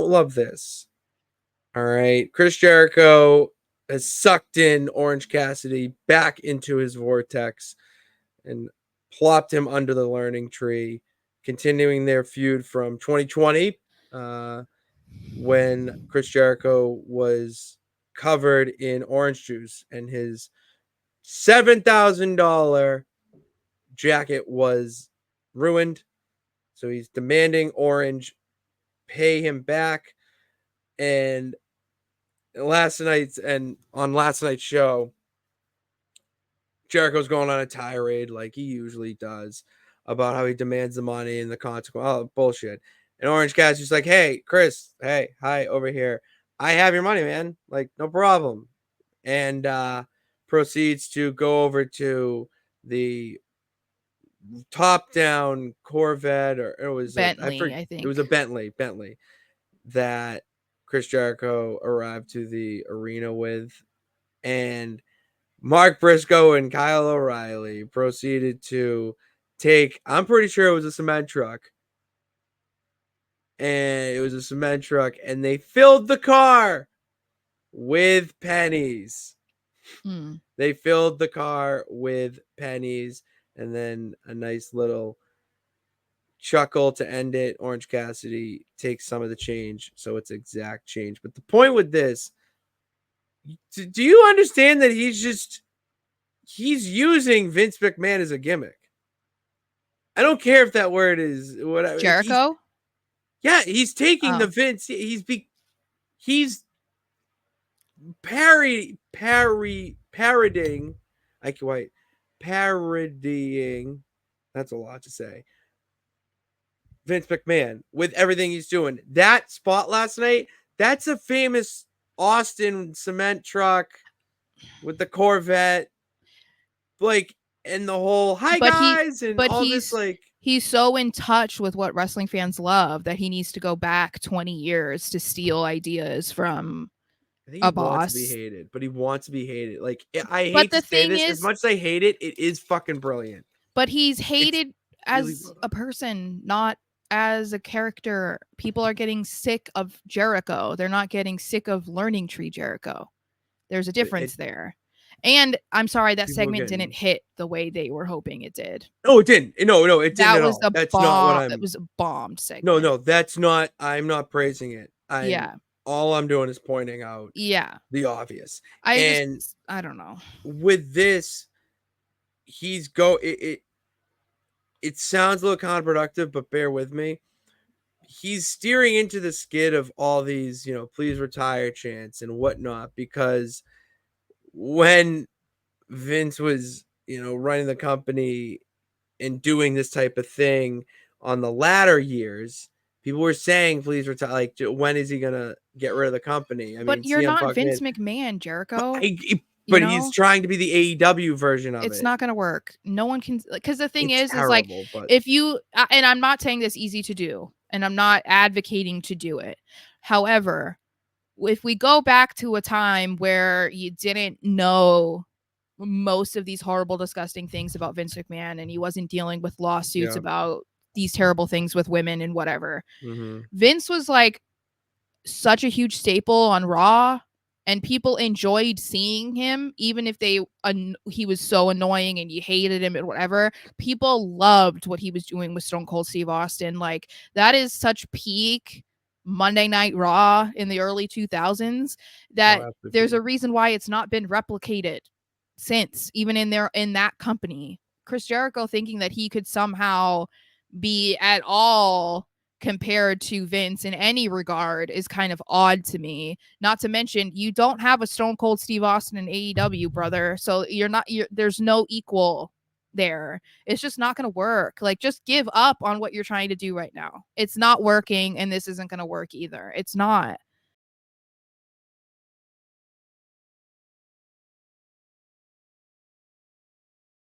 love this. All right. Chris Jericho has sucked in Orange Cassidy back into his vortex and plopped him under the learning tree, continuing their feud from 2020 when Chris Jericho was covered in orange juice and his $7,000 jacket was ruined. So he's demanding Orange pay him back. And on last night's show, Jericho's going on a tirade like he usually does about how he demands the money and the consequence. Oh, bullshit. And Orange Cassidy's like, hey, Chris, hey, hi, over here. I have your money, man. Like, no problem. And proceeds to go over to the top down Corvette, or it was Bentley, I it was a think. Bentley that Chris Jericho arrived to the arena with, and Mark Briscoe and Kyle O'Reilly proceeded to take, I'm pretty sure it was a cement truck. And it was a cement truck, and they filled the car with pennies. Mm. They filled the car with pennies, and then a nice little chuckle to end it. Orange Cassidy takes some of the change, so it's exact change. But the point with this, do you understand that he's using Vince McMahon as a gimmick? I don't care if that word is whatever. Jericho? He's taking the Oh. Vince. He's parodying. I can wait. Parodying. That's a lot to say. Vince McMahon with everything he's doing. That spot last night, that's a famous Austin cement truck with the Corvette, like, and the whole hi But guys and all this, like, he's so in touch with what wrestling fans love that he needs to go back 20 years to steal ideas from I think he a wants to be boss. hated, but he wants to be hated. Like, I But hate to the say thing this, as is, much as I hate it, it is fucking brilliant. but he's It's hated really as well a done. person, not as a character. People are getting sick of Jericho. They're not getting sick of Learning Tree Jericho. There's a difference there. And I'm sorry that People are segment didn't getting. hit the way they were hoping it did. No, it didn't. No, it didn't That at was all. a That's not what bomb. It I'm. was a bombed No, segment. no, that's not. I'm not praising it. I'm Yeah. all I'm doing is pointing out Yeah. the obvious. I just And I don't know. with this, he's go. It sounds a little counterproductive, but bear with me. He's steering into the skid of all these, please retire chants and whatnot, because when Vince was, running the company and doing this type of thing on the latter years, people were saying, please retire. Like, when is he going to get rid of the company? I But mean, you're CM not Punk Vince made, McMahon, but, Jericho. You but he's know? trying to be the AEW version of It's it. not going to work. No one can, because the thing It's is like, terrible, but if you and I'm not saying this easy to do, and I'm not advocating to do it. However, if we go back to a time where you didn't know most of these horrible, disgusting things about Vince McMahon, and he wasn't dealing with lawsuits yeah. about these terrible things with women and whatever, Mm-hmm. Vince was like such a huge staple on Raw, and people enjoyed seeing him, even if he was so annoying and you hated him and whatever. People loved what he was doing with Stone Cold Steve Austin. Like, that is such peak Monday Night Raw in the early 2000s Oh, that there's absolutely. a reason why it's not been replicated since, even in that company. Chris Jericho thinking that he could somehow be at all compared to Vince in any regard is kind of odd to me. Not to mention, you don't have a Stone Cold Steve Austin in AEW, brother. So there's no equal there. It's just not going to work. Like, just give up on what you're trying to do right now. It's not working, and this isn't going to work either. It's not.